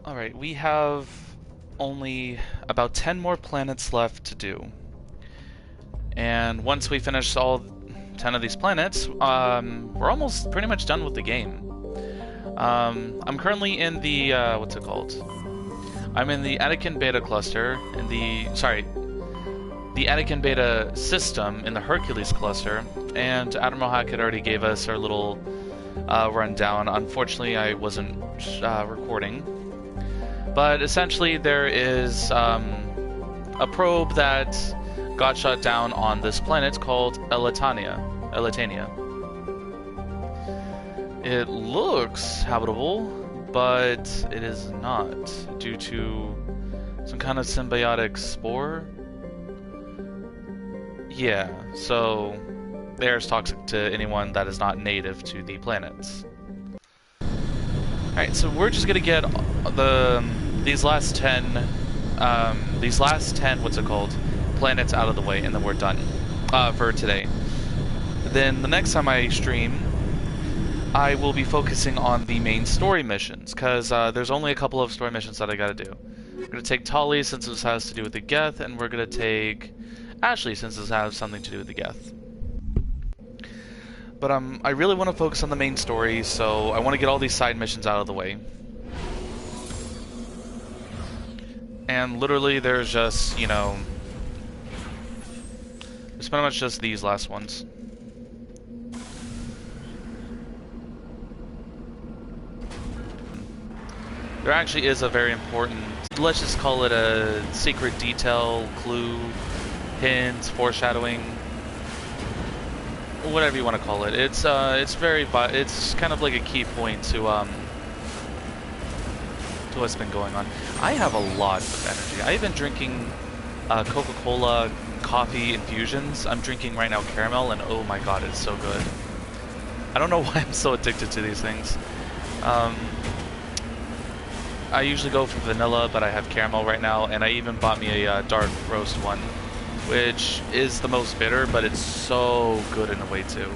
Alright, we have only about 10 more planets left to do. And once we finish all 10 of these planets, we're almost pretty much done with the game. I'm currently in the, what's it called? I'm in the Attican Beta cluster, the Attican Beta system in the Hercules cluster, and Admiral Hackett already gave us our little rundown. Unfortunately, I wasn't recording. But essentially, there is a probe that got shot down on this planet called Elitania. It looks habitable, but it is not, due to some kind of symbiotic spore. Yeah, so the air is toxic to anyone that is not native to the planets. Alright, so we're just gonna get these last 10, what's it called, planets out of the way, and then we're done for today. Then the next time I stream, I will be focusing on the main story missions, because there's only a couple of story missions that I gotta do. We're gonna take Tali, since this has to do with the Geth, and we're gonna take Ashley, since this has something to do with the Geth. But I really want to focus on the main story, so I want to get all these side missions out of the way. And literally there's just, you know, it's pretty much just these last ones. There actually is a very important, let's just call it a secret detail, clue, hint, foreshadowing, whatever you want to call it. It's kind of like a key point to what's been going on. I have a lot of energy. I've been drinking Coca-Cola coffee infusions. I'm drinking right now caramel, and oh my god, it's so good. I don't know why I'm so addicted to these things. I usually go for vanilla, but I have caramel right now, and I even bought me a dark roast one, which is the most bitter, but it's so good in a way too.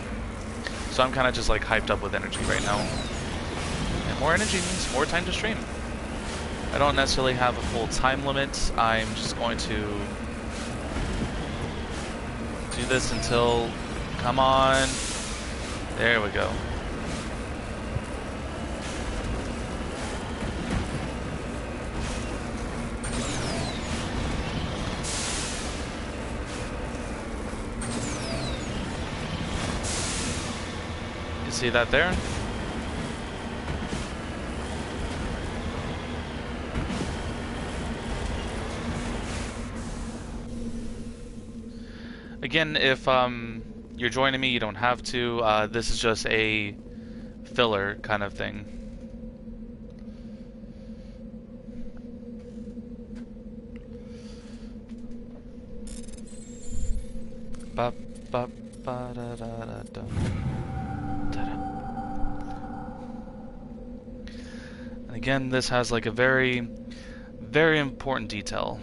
So I'm kind of just like hyped up with energy right now. And more energy means more time to stream. I don't necessarily have a full time limit. I'm just going to do this until, come on, there we go. See that there? Again, if you're joining me, you don't have to. This is just a filler kind of thing. Ba ba ba da da da da. And again, this has like a very, very important detail.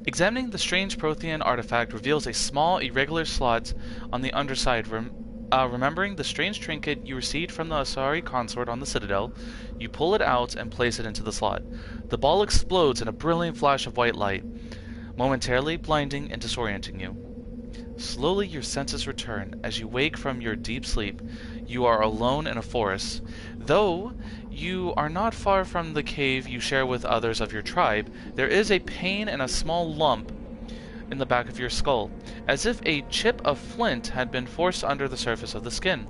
Examining the strange Prothean artifact reveals a small, irregular slot on the underside. Remembering the strange trinket you received from the Asari consort on the Citadel, you pull it out and place it into the slot. The ball explodes in a brilliant flash of white light, momentarily blinding and disorienting you. Slowly your senses return. As you wake from your deep sleep, you are alone in a forest. Though you are not far from the cave you share with others of your tribe, there is a pain and a small lump in the back of your skull, as if a chip of flint had been forced under the surface of the skin.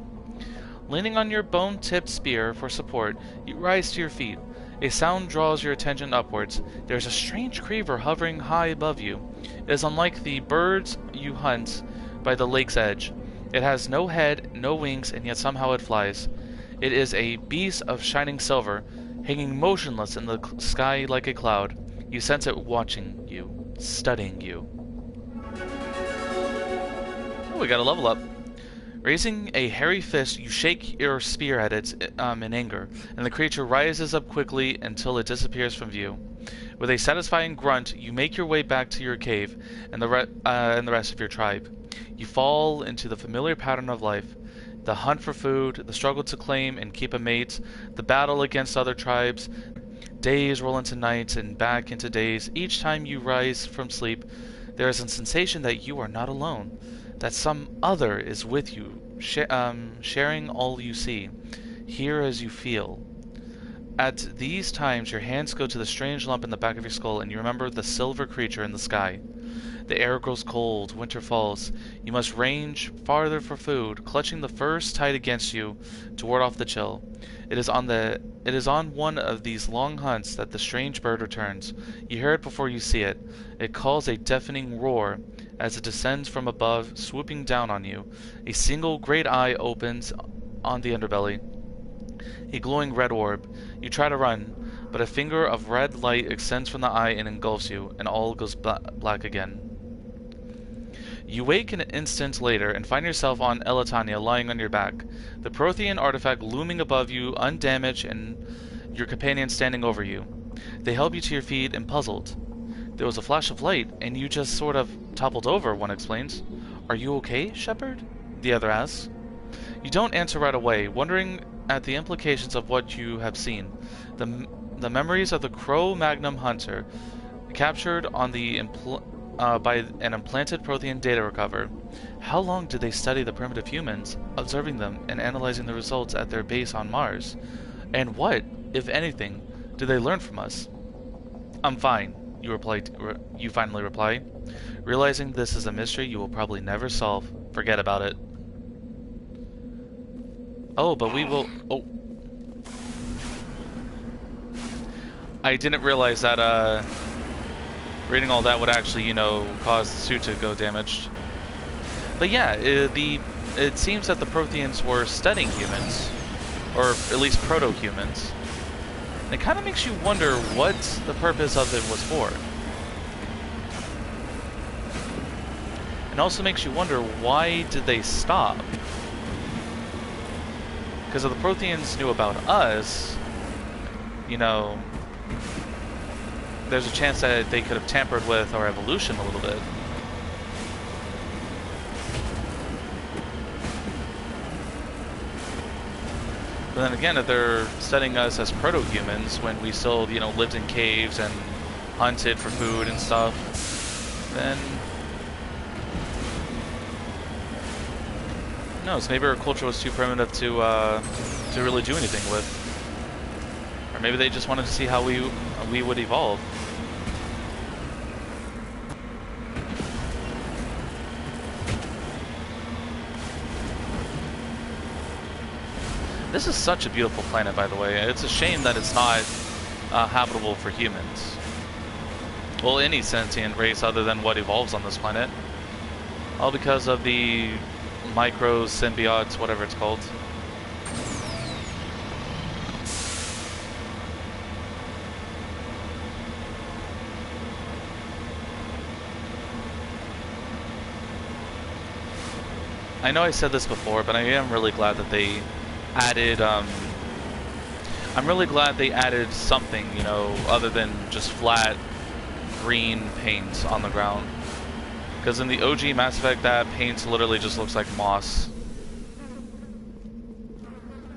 Leaning on your bone-tipped spear for support, you rise to your feet. A sound draws your attention upwards. There is a strange creeper hovering high above you. It is unlike the birds you hunt by the lake's edge. It has no head, no wings, and yet somehow it flies. It is a beast of shining silver, hanging motionless in the sky like a cloud. You sense it watching you, studying you. Oh, we got a level up. Raising a hairy fist, you shake your spear at it in anger, and the creature rises up quickly until it disappears from view. With a satisfying grunt, you make your way back to your cave and the rest of your tribe. You fall into the familiar pattern of life. The hunt for food, the struggle to claim and keep a mate, the battle against other tribes. Days roll into nights and back into days. Each time you rise from sleep, there is a sensation that you are not alone, that some other is with you, sharing all you see, hear as you feel. At these times, your hands go to the strange lump in the back of your skull, and you remember the silver creature in the sky. The air grows cold, winter falls. You must range farther for food, clutching the first tide against you to ward off the chill. It is on one of these long hunts that the strange bird returns. You hear it before you see it. It calls a deafening roar as it descends from above, swooping down on you. A single great eye opens on the underbelly, a glowing red orb. You try to run, but a finger of red light extends from the eye and engulfs you, and all goes black again. You wake an instant later and find yourself on Elatania lying on your back, the Prothean artifact looming above you undamaged and your companion standing over you. They help you to your feet and puzzled. There was a flash of light and you just sort of toppled over, one explains. Are you okay, Shepard? The other asks. You don't answer right away, wondering at the implications of what you have seen. The memories of the Cro-Magnon hunter, captured on the by an implanted Prothean data recover. How long did they study the primitive humans, observing them and analyzing the results at their base on Mars? And what, if anything, did they learn from us? I'm fine, you finally reply. Realizing this is a mystery you will probably never solve, forget about it. Oh, but we will... Oh. I didn't realize that, reading all that would actually, you know, cause the suit to go damaged. But yeah, it seems that the Protheans were studying humans, or at least proto-humans. It kind of makes you wonder what the purpose of it was for. And also makes you wonder, why did they stop? Because if the Protheans knew about us, you know, there's a chance that they could have tampered with our evolution a little bit. But then again, if they're studying us as proto-humans when we still, you know, lived in caves and hunted for food and stuff, then... who knows, maybe our culture was too primitive to really do anything with. Or maybe they just wanted to see how we would evolve. This is such a beautiful planet, by the way. It's a shame that it's not habitable for humans. Well, any sentient race other than what evolves on this planet. All because of the micro symbiotes, whatever it's called. I know I said this before, but I am really glad that they added, I'm really glad they added something, you know, other than just flat green paint on the ground. Because in the OG Mass Effect, that paint literally just looks like moss.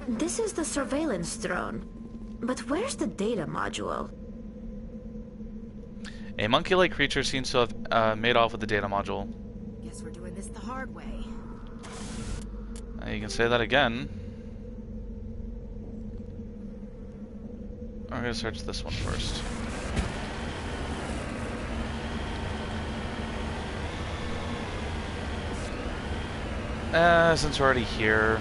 This is the surveillance drone. But where's the data module? A monkey-like creature seems to have made off with the data module. Guess we're doing this the hard way. You can say that again. I'm gonna search this one first. Since we're already here.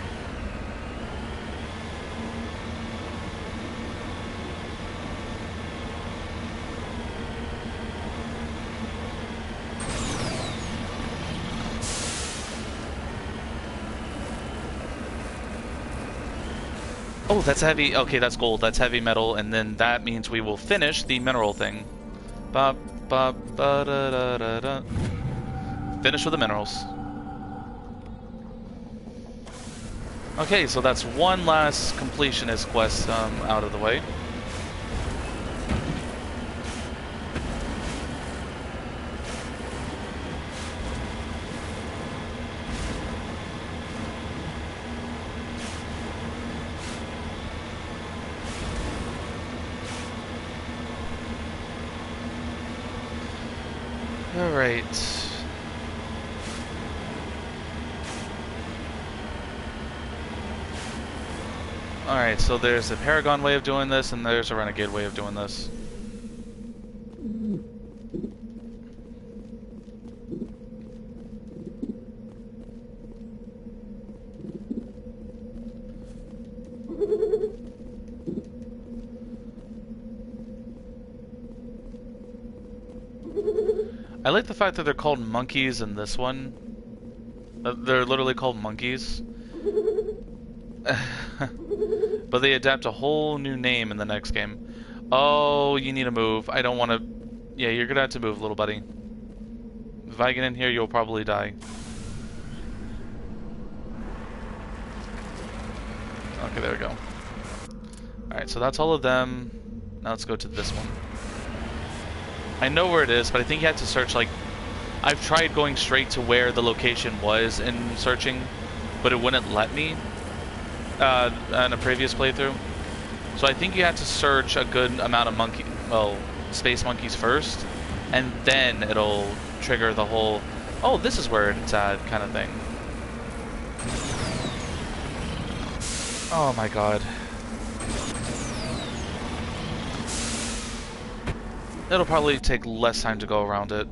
Oh, that's heavy. Okay, that's gold. That's heavy metal, and then that means we will finish the mineral thing. Ba ba ba da da da da. Finish with the minerals. Okay, so that's one last completionist quest out of the way. Alright. Alright, so there's a Paragon way of doing this, and there's a Renegade way of doing this. I like the fact that they're called monkeys in this one. They're literally called monkeys. But they adapt a whole new name in the next game. Oh, you need to move. I don't want to... Yeah, you're gonna have to move, little buddy. If I get in here, you'll probably die. Okay, there we go. Alright, so that's all of them. Now let's go to this one. I know where it is, but I think you had to search, like... I've tried going straight to where the location was in searching, but it wouldn't let me in a previous playthrough. So I think you had to search a good amount of space monkeys first, and then it'll trigger the whole, oh, this is where it's at kind of thing. Oh my god. It'll probably take less time to go around it.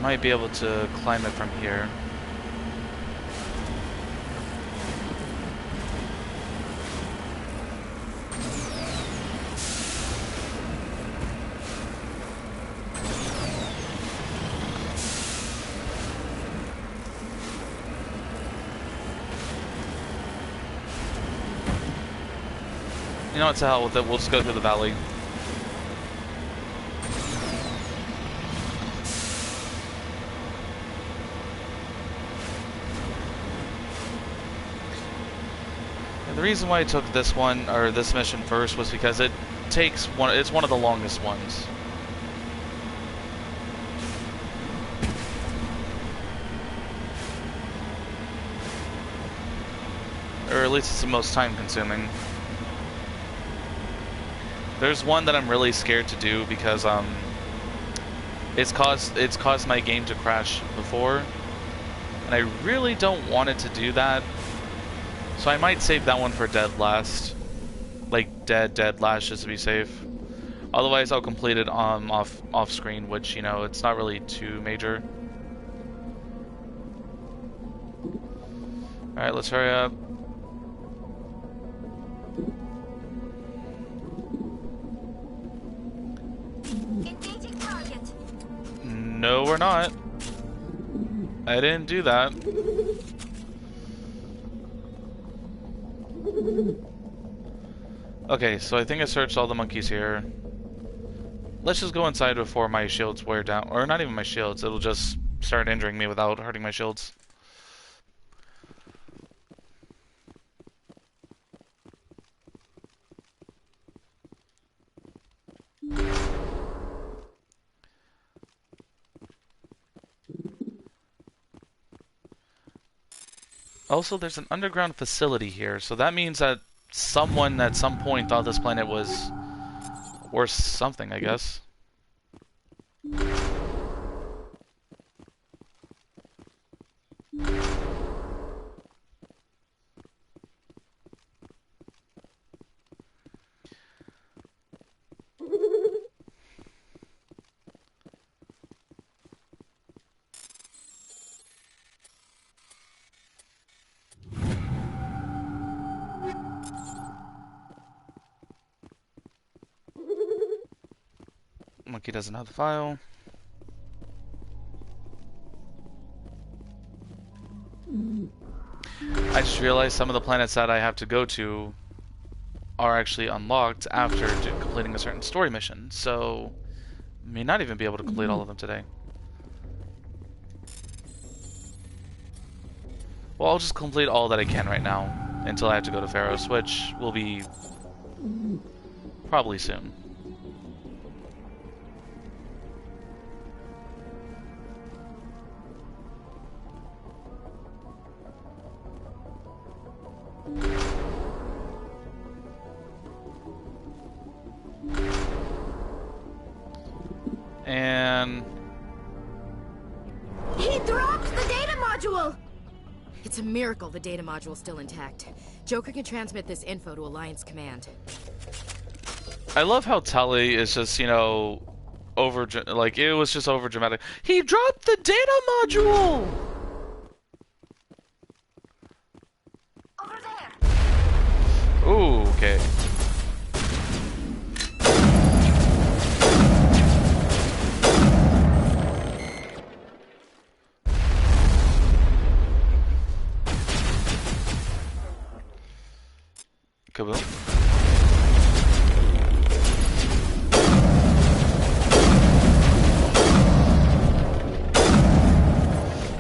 Might be able to climb it from here. You know what, to hell with it, we'll just go through the valley. The reason why I took this one, or this mission first, was because it's one of the longest ones. Or at least it's the most time consuming. There's one that I'm really scared to do because it's caused my game to crash before, and I really don't want it to do that. So I might save that one for dead last. Like dead last, just to be safe. Otherwise I'll complete it off screen, which, you know, it's not really too major. Alright, let's hurry up. Engaging target. No, we're not. I didn't do that. Okay, so I think I searched all the monkeys here. Let's just go inside before my shields wear down. Or not even my shields, it'll just start injuring me without hurting my shields. Also, there's an underground facility here, so that means that someone at some point thought this planet was worth something, I guess. Monkey doesn't have the file. I just realized some of the planets that I have to go to are actually unlocked after completing a certain story mission, so may not even be able to complete all of them today. Well, I'll just complete all that I can right now until I have to go to Pharos, which will be probably soon. And He dropped the data module! It's a miracle the data module's still intact. Joker can transmit this info to Alliance Command. I love how Tully is just, you know, like, it was just over dramatic. He dropped the data module! Over there! Ooh, okay. Kaboom.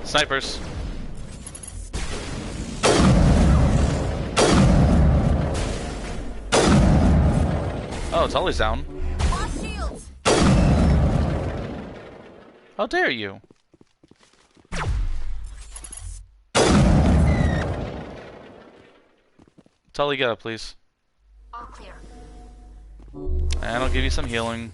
Snipers. Oh, Tully's down. Off shields! How dare you? Tully, get up, please. All clear. And I'll give you some healing.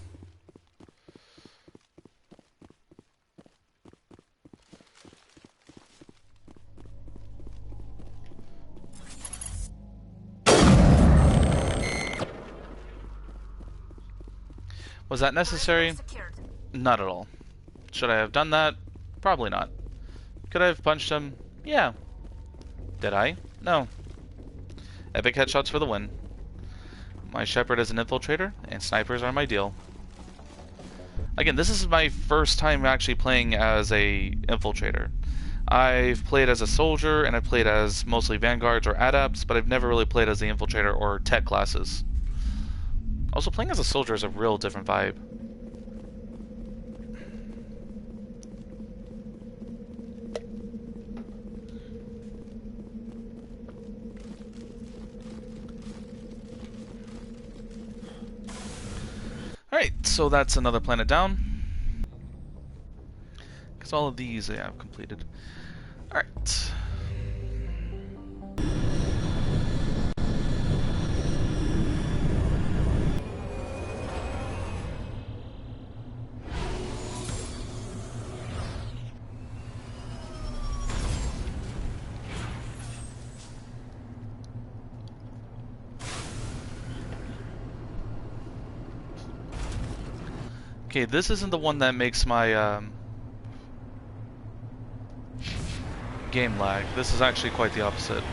Was that necessary? Secured. Not at all. Should I have done that? Probably not. Could I have punched him? Yeah. Did I? No. Epic headshots for the win. My Shepard is an infiltrator, and snipers are my deal. Again, this is my first time actually playing as a infiltrator. I've played as a soldier, and I've played as mostly vanguards or adepts, but I've never really played as the infiltrator or tech classes. Also, playing as a soldier is a real different vibe. Alright, so that's another planet down. Because all of these I have completed. Alright. Okay, this isn't the one that makes my game lag. This is actually quite the opposite.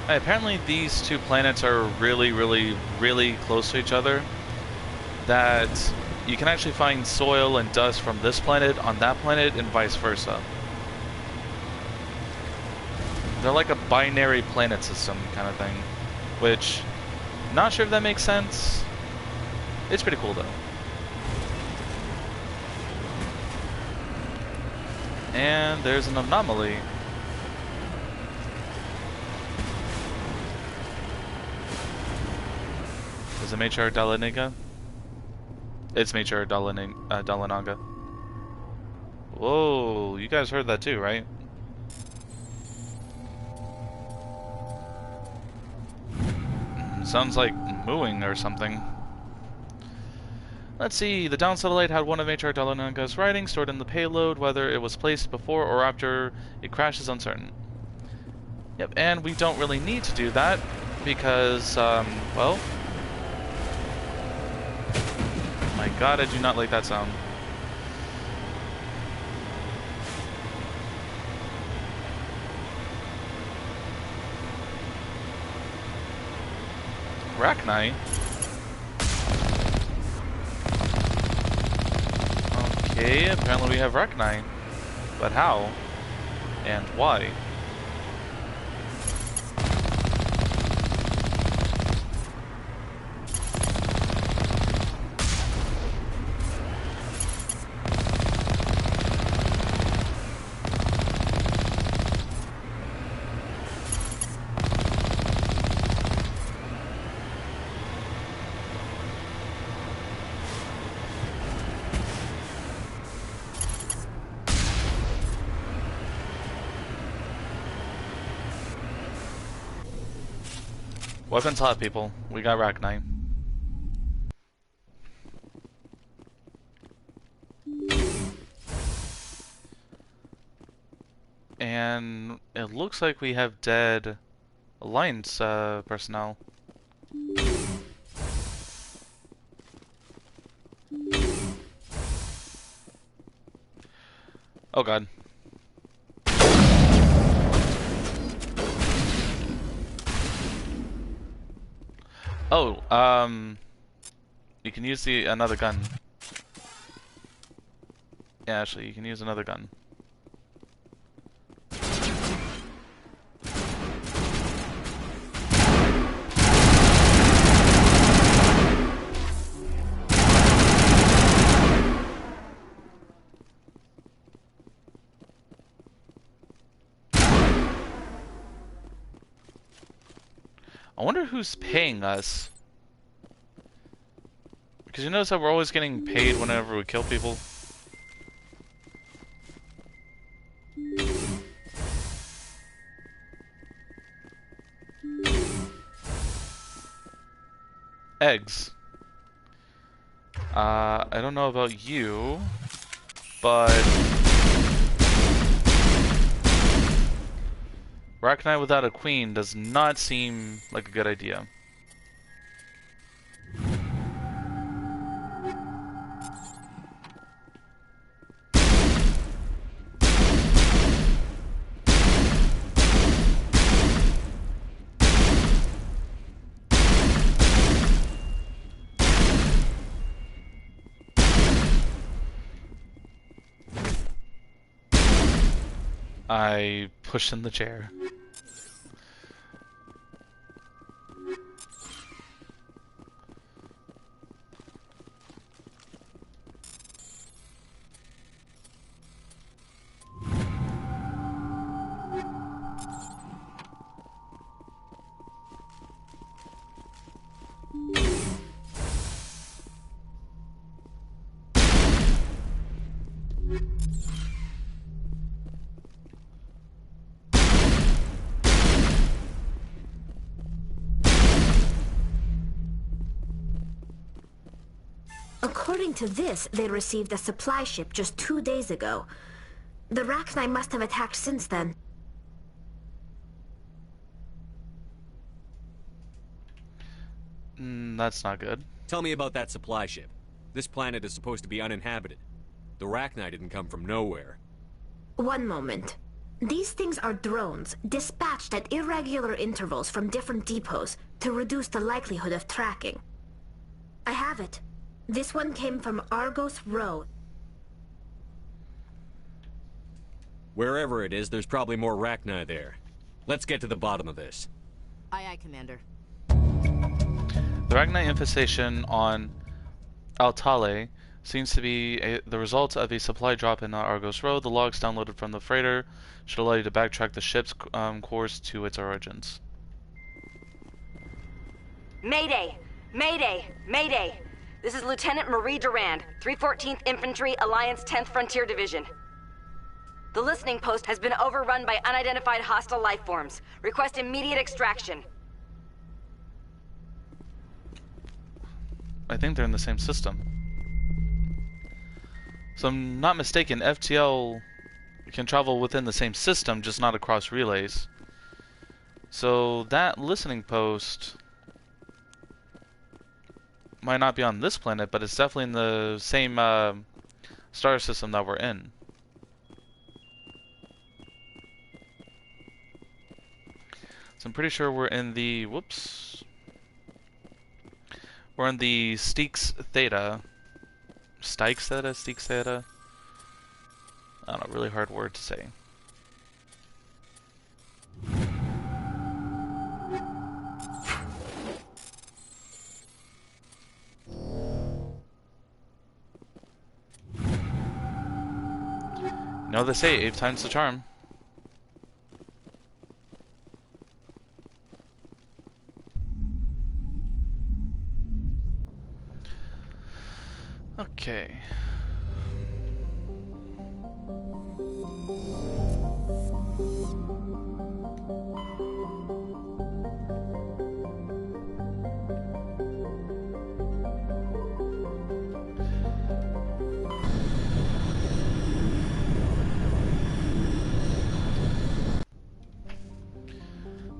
Apparently these two planets are really, really, really close to each other. That you can actually find soil and dust from this planet on that planet and vice versa. They're like a binary planet system kind of thing. Which, not sure if that makes sense. It's pretty cool though. And there's an anomaly. Is it Major Dalanaga? It's Major Dalanaga. Whoa, you guys heard that too, right? Sounds like mooing or something. Let's see, the down satellite had one of Major Dalanaga's writings stored in the payload. Whether it was placed before or after it crashes uncertain. Yep, and we don't really need to do that because, well... My god, I do not like that sound. Rachni? Okay, apparently we have Rachni. But how? And why? Weapons hot, people. We got Rachni. And it looks like we have dead Alliance personnel. Oh god. Oh, you can use another gun. Yeah, actually, you can use another gun. I wonder who's paying us. Because you notice that we're always getting paid whenever we kill people. Eggs. I don't know about you, but Rachni without a queen does not seem like a good idea. I pushed in the chair. According to this, they received a supply ship just 2 days ago. The Rachni must have attacked since then. That's not good. Tell me about that supply ship. This planet is supposed to be uninhabited. The Rachni didn't come from nowhere. One moment. These things are drones, dispatched at irregular intervals from different depots to reduce the likelihood of tracking. I have it. This one came from Argos Road. Wherever it is, there's probably more Rachni there. Let's get to the bottom of this. Aye, aye, Commander. The Rachni infestation on Altale seems to be the result of a supply drop in Argos Road. The logs downloaded from the freighter should allow you to backtrack the ship's course to its origins. Mayday! Mayday! Mayday! This is Lieutenant Marie Durand, 314th Infantry, Alliance 10th Frontier Division. The listening post has been overrun by unidentified hostile life forms. Request immediate extraction. I think they're in the same system. So I'm not mistaken, FTL can travel within the same system, just not across relays. So that listening post might not be on this planet, but it's definitely in the same star system that we're in. So I'm pretty sure we're in the... whoops. We're in the Styx Theta. Styx Theta? Styx Theta? I don't know, really hard word to say. No, they say 8 times the charm. Okay.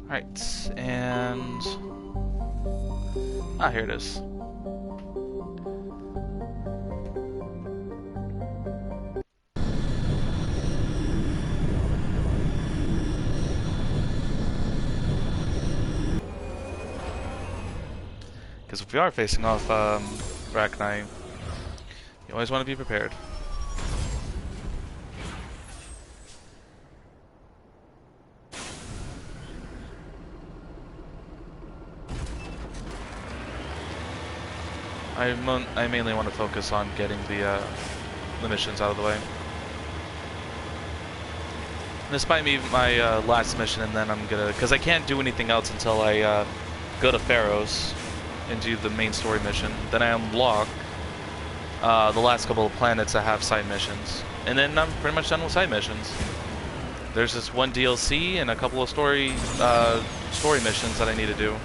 Right, and here it is. Because if we are facing off Rachni, you always want to be prepared. I mainly want to focus on getting the missions out of the way. This might be my last mission, and then I'm gonna, because I can't do anything else until I go to Pharos and do the main story mission. Then I unlock the last couple of planets that have side missions, and then I'm pretty much done with side missions. There's this one DLC and a couple of story missions that I need to do.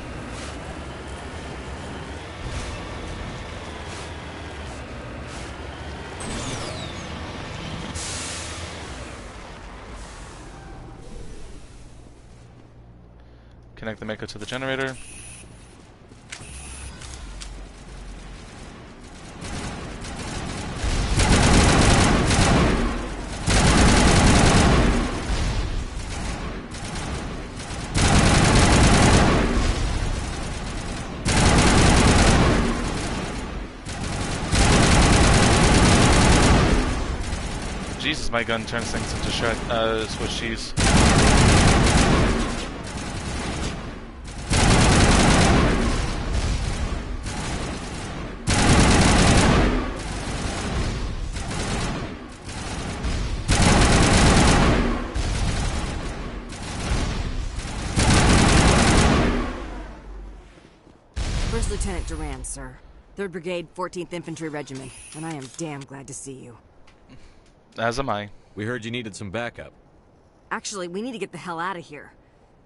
Connect the Mako to the generator. Jesus, my gun turns things into Swiss cheese. First Lieutenant Durand, sir. 3rd Brigade, 14th Infantry Regiment, and I am damn glad to see you. As am I. We heard you needed some backup. Actually, we need to get the hell out of here.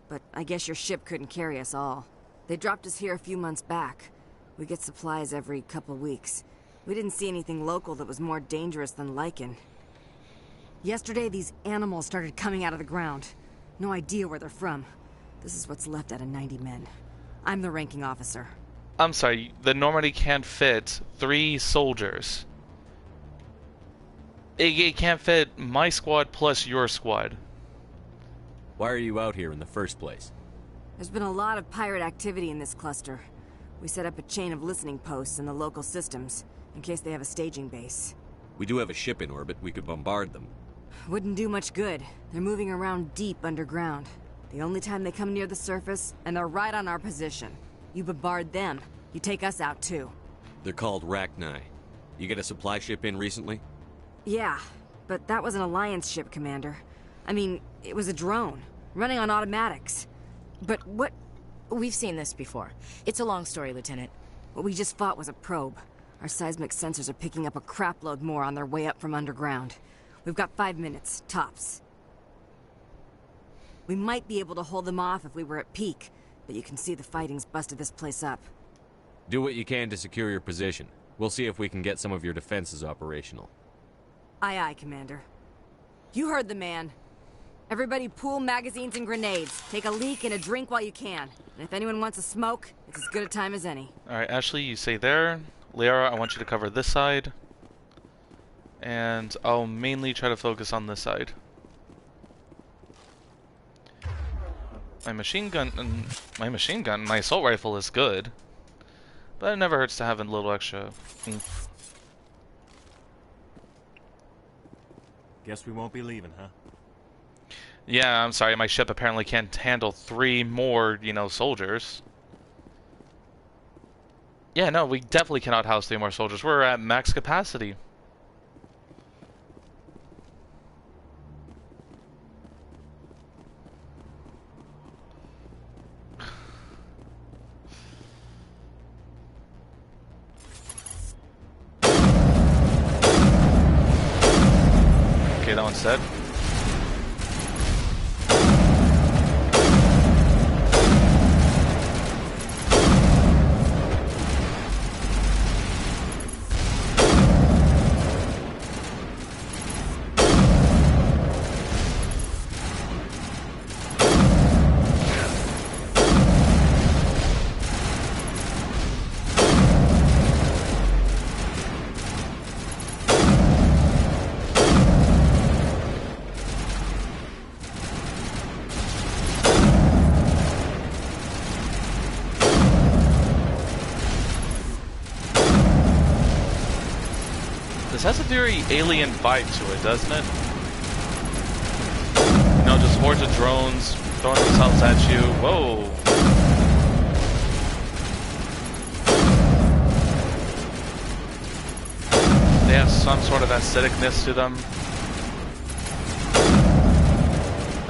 But I guess your ship couldn't carry us all. They dropped us here a few months back. We get supplies every couple weeks. We didn't see anything local that was more dangerous than Lycan. Yesterday, these animals started coming out of the ground. No idea where they're from. This is what's left out of 90 men. I'm the ranking officer. I'm sorry, the Normandy can't fit 3 soldiers. It can't fit my squad plus your squad. Why are you out here in the first place? There's been a lot of pirate activity in this cluster. We set up a chain of listening posts in the local systems, in case they have a staging base. We do have a ship in orbit. We could bombard them. Wouldn't do much good. They're moving around deep underground. The only time they come near the surface, and they're right on our position. You bombard them, you take us out too. They're called Rachni. You get a supply ship in recently? Yeah, but that was an Alliance ship, Commander. I mean, it was a drone, running on automatics. But what... We've seen this before. It's a long story, Lieutenant. What we just fought was a probe. Our seismic sensors are picking up a crapload more on their way up from underground. We've got 5 minutes, tops. We might be able to hold them off if we were at peak, but you can see the fighting's busted this place up. Do what you can to secure your position. We'll see if we can get some of your defenses operational. Aye, aye, Commander. You heard the man. Everybody pool magazines and grenades. Take a leak and a drink while you can. And if anyone wants a smoke, it's as good a time as any. Alright, Ashley, you stay there. Liara, I want you to cover this side. And I'll mainly try to focus on this side. My machine gun, my assault rifle is good. But it never hurts to have a little extra oomph. Guess we won't be leaving, huh? Yeah, I'm sorry, my ship apparently can't handle 3 more, you know, soldiers. Yeah, no, we definitely cannot house 3 more soldiers. We're at max capacity. Okay, that one's dead. This has a very alien vibe to it, doesn't it? You know, just hordes of drones throwing themselves at you. Whoa. They have some sort of aestheticness to them.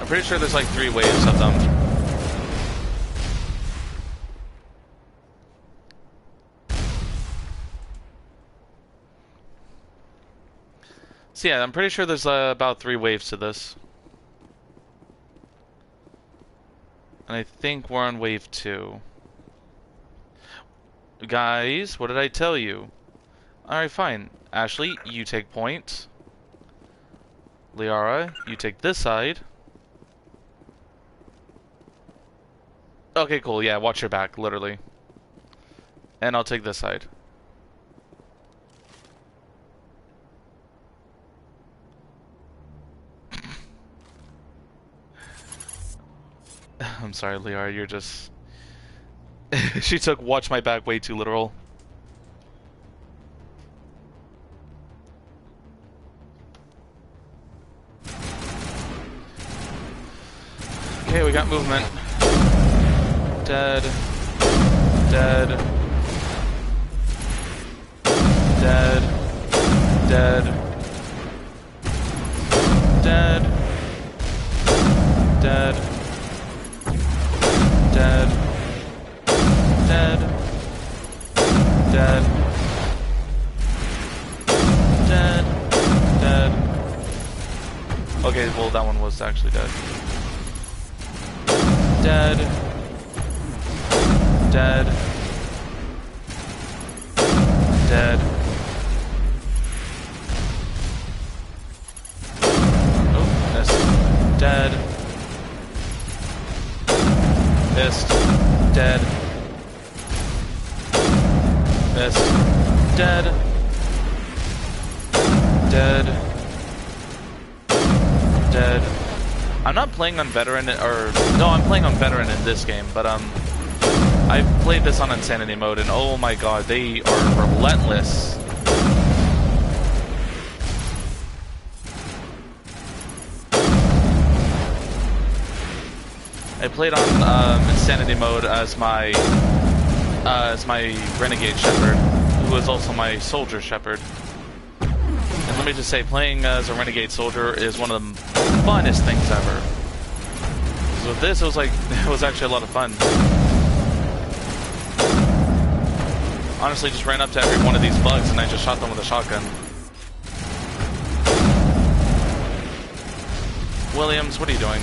I'm pretty sure there's like 3 waves of them. So yeah, I'm pretty sure there's about 3 waves to this. And I think we're on wave 2. Guys, what did I tell you? Alright, fine. Ashley, you take point. Liara, you take this side. Okay, cool. Yeah, watch your back, literally. And I'll take this side. I'm sorry, Liara, you're just... She took watch my back way too literal. Okay, we got movement. Dead. Dead. Dead. Dead. Dead. Dead. Dead. Dead. Dead. Dead. Dead. Okay, well that one was actually dead. Dead. Dead. Dead. Oh, missed. Dead. Missed. Dead. Missed. Dead. Dead. Dead. I'm not playing on veteran, or no, I'm playing on veteran in this game, but I've played this on insanity mode, and oh my god, they are relentless. I played on insanity mode as my renegade shepherd, who is also my soldier shepherd. And let me just say, playing as a renegade soldier is one of the funnest things ever. So with this, it was actually a lot of fun. Honestly, just ran up to every one of these bugs and I just shot them with a shotgun. Williams, what are you doing?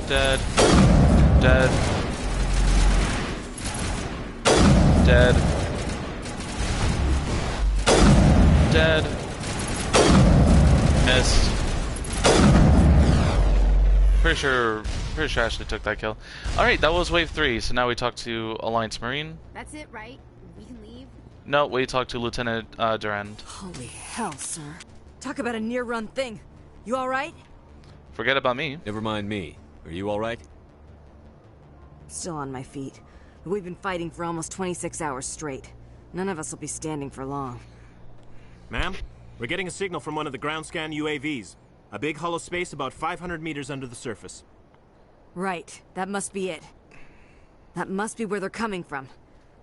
Dead. Dead. Dead. Dead. Missed. Pretty sure Ashley took that kill. Alright, that was wave 3, so now we talk to Alliance Marine. That's it, right? We can leave? No, we talk to Lieutenant Durand. Holy hell, sir. Talk about a near-run thing. You alright? Forget about me. Never mind me. Are you alright? Still on my feet. We've been fighting for almost 26 hours straight. None of us will be standing for long. Ma'am, we're getting a signal from one of the ground scan UAVs. A big hollow space about 500 meters under the surface. Right. That must be it. That must be where they're coming from.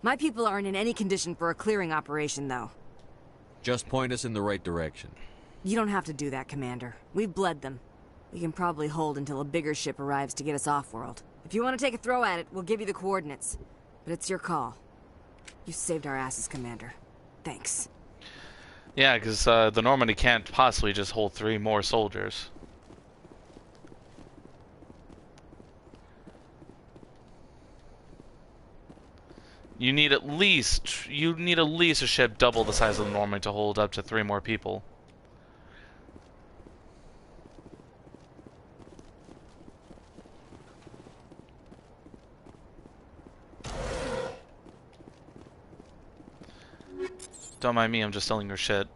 My people aren't in any condition for a clearing operation, though. Just point us in the right direction. You don't have to do that, Commander. We've bled them. We can probably hold until a bigger ship arrives to get us off-world. If you want to take a throw at it, we'll give you the coordinates. But it's your call. You saved our asses, Commander. Thanks. Yeah, because the Normandy can't possibly just hold 3 more soldiers. You need at least a ship double the size of the Normandy to hold up to 3 more people. Don't mind me, I'm just selling your shit.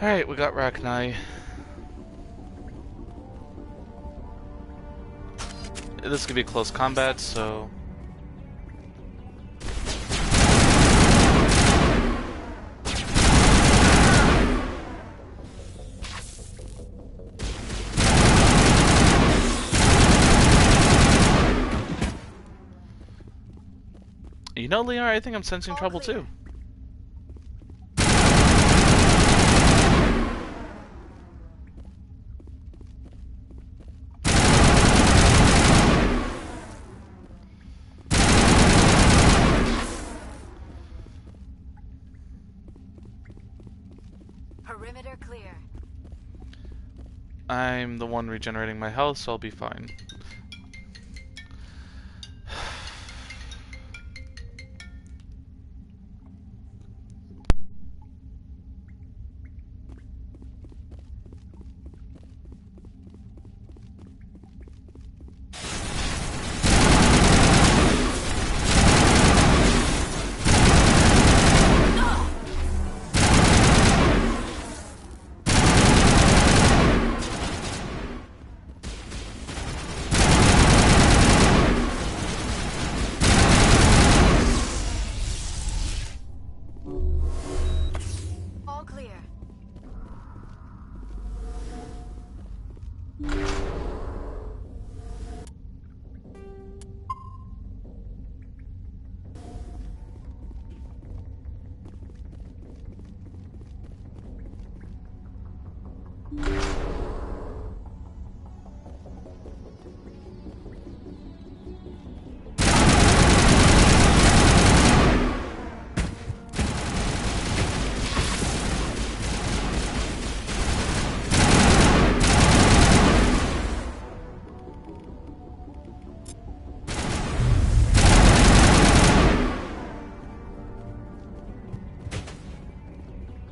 Alright, we got Rachni. This could be close combat, so... You know, Leon, I think I'm sensing trouble too. Perimeter clear. I'm the one regenerating my health, so I'll be fine. All clear.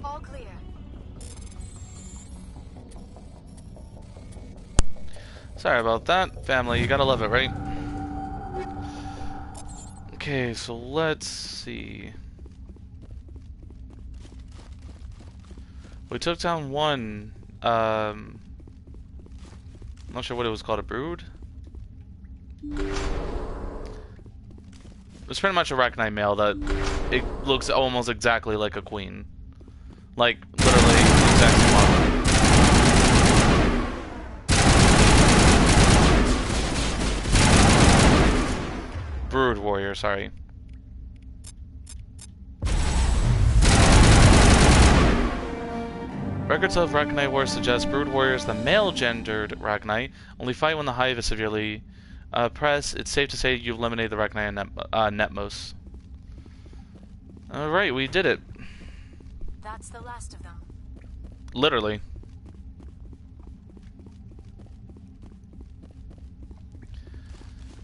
All clear. Sorry about that. Family, you gotta love it, right? Okay, so let's see. We took down one, I'm not sure what it was called, a brood? It was pretty much a Rachni male that it looks almost exactly like a queen. Like, literally, exact same model. Brood Warrior, sorry. Records of Rachni Wars suggest Brood Warriors, the male-gendered Rachni, only fight when the hive is severely pressed. It's safe to say you've eliminated the Rachni and Netmos. Alright, we did it. That's the last of them. Literally.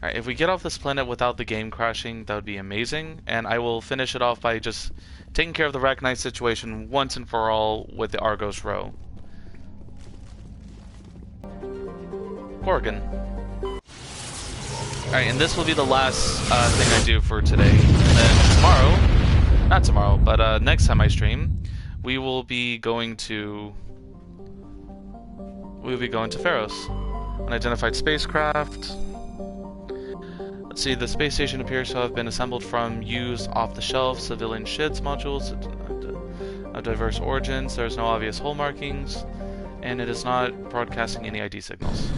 Alright, if we get off this planet without the game crashing, that would be amazing. And I will finish it off by just taking care of the Rachni situation once and for all with the Argos Row. Corrigan. Alright, and this will be the last thing I do for today. And then tomorrow, not tomorrow, but next time I stream, we will be going to Pharos, an identified spacecraft. Let's see, the space station appears to have been assembled from used off-the-shelf civilian ships modules of diverse origins. There's no obvious hole markings, and it is not broadcasting any ID signals.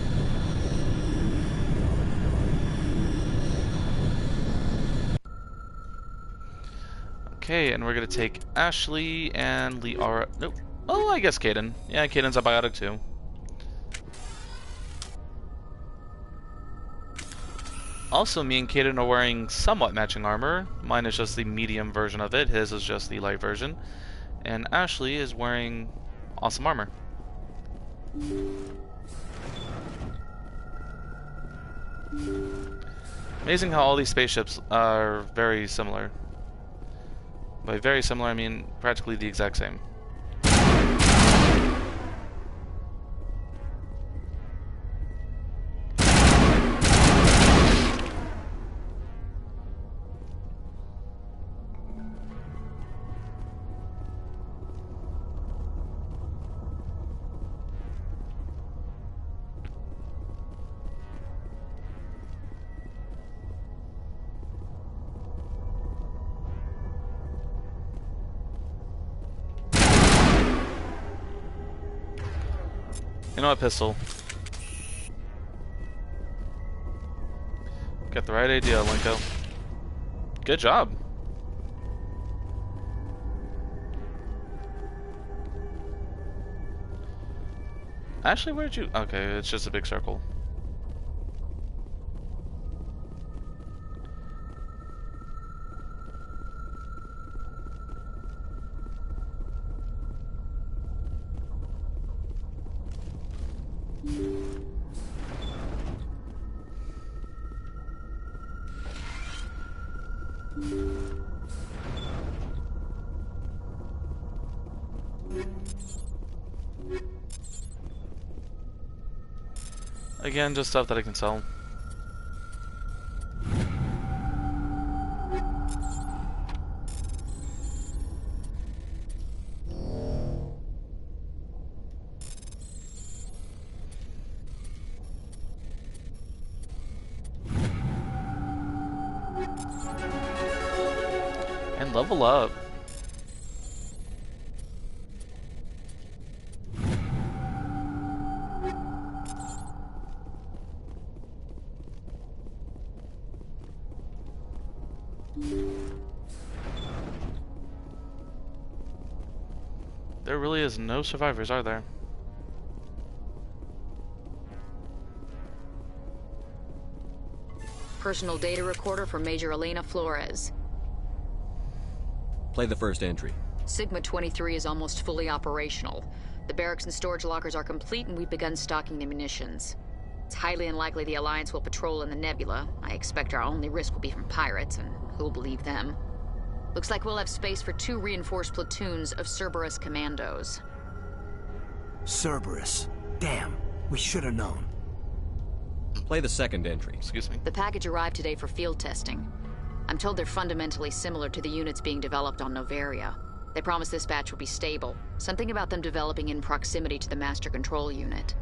Okay, and we're gonna take Ashley and Liara. Nope. Oh, I guess Kaidan. Yeah, Kaidan's a biotic too. Also, me and Kaidan are wearing somewhat matching armor. Mine is just the medium version of it. His is just the light version. And Ashley is wearing awesome armor. Amazing how all these spaceships are very similar. By very similar, I mean practically the exact same. You know what, pistol? Got the right idea, Linko. Good job. Actually, where'd you... Okay, it's just a big circle. Again, just stuff that I can sell. And level up. There really is no survivors, are there? Personal data recorder for Major Elena Flores. Play the first entry. Sigma-23 is almost fully operational. The barracks and storage lockers are complete, and we've begun stocking the munitions. It's highly unlikely the Alliance will patrol in the nebula. I expect our only risk will be from pirates, and who'll believe them? Looks like we'll have space for 2 reinforced platoons of Cerberus commandos. Cerberus. Damn, we should have known. Play the second entry. Excuse me. The package arrived today for field testing. I'm told they're fundamentally similar to the units being developed on Noveria. They promise this batch will be stable. Something about them developing in proximity to the master control unit.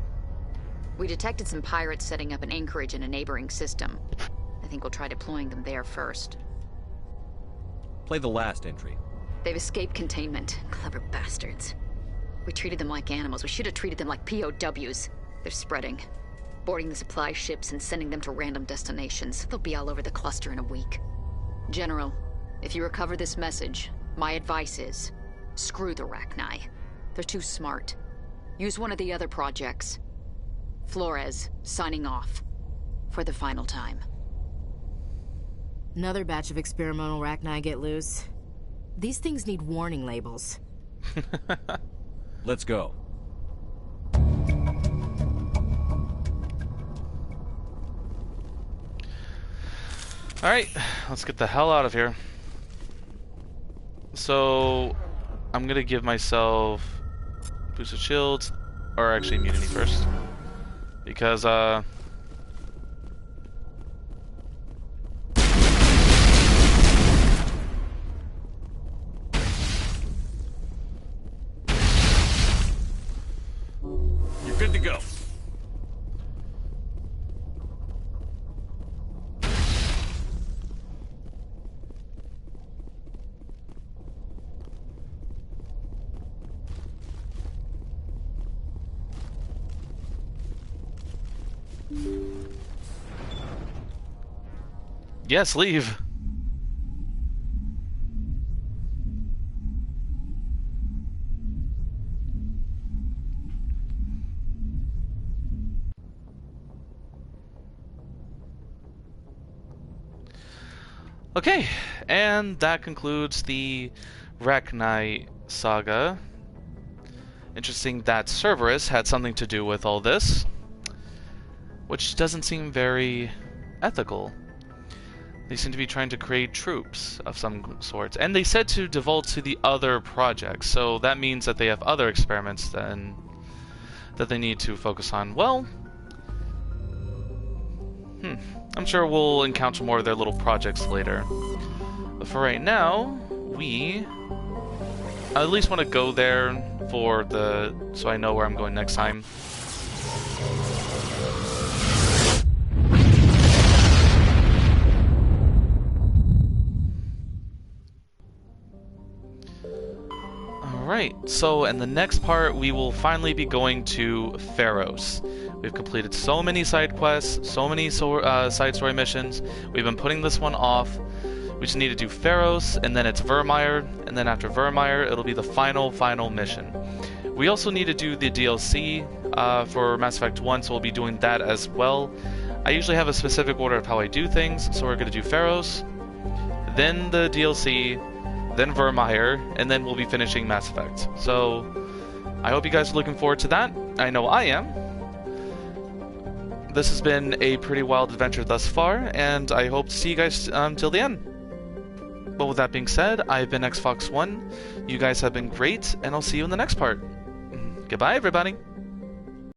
We detected some pirates setting up an anchorage in a neighboring system. I think we'll try deploying them there first. Play the last entry. They've escaped containment. Clever bastards. We treated them like animals. We should have treated them like POWs. They're spreading. Boarding the supply ships and sending them to random destinations. They'll be all over the cluster in a week. General, if you recover this message, my advice is, screw the Rachni. They're too smart. Use one of the other projects. Flores, signing off. For the final time. Another batch of experimental Rachni get loose. These things need warning labels. Let's go. Alright, let's get the hell out of here. So, I'm gonna give myself boost of shields, or actually immunity first. Because, You're good to go. yes, leave. Okay, and that concludes the Rachni saga. Interesting that Cerberus had something to do with all this, which doesn't seem very ethical. They seem to be trying to create troops of some sort, and they said to devolve to the other projects, so that means that they have other experiments then that they need to focus on. Well, I'm sure we'll encounter more of their little projects later. But for right now, I at least want to go there for so I know where I'm going next time. Alright, so in the next part we will finally be going to Pharos. We've completed so many side quests, so many side story missions. We've been putting this one off. We just need to do Pharos, and then it's Virmire, and then after Virmire it'll be the final mission. We also need to do the DLC for Mass Effect 1, so we'll be doing that as well. I usually have a specific order of how I do things, so we're going to do Pharos, then the DLC, then Virmire, and then we'll be finishing Mass Effect. So I hope you guys are looking forward to that. I know I am. This has been a pretty wild adventure thus far, and I hope to see you guys till the end. But with that being said, I've been XFox1, you guys have been great, and I'll see you in the next part. Goodbye, everybody!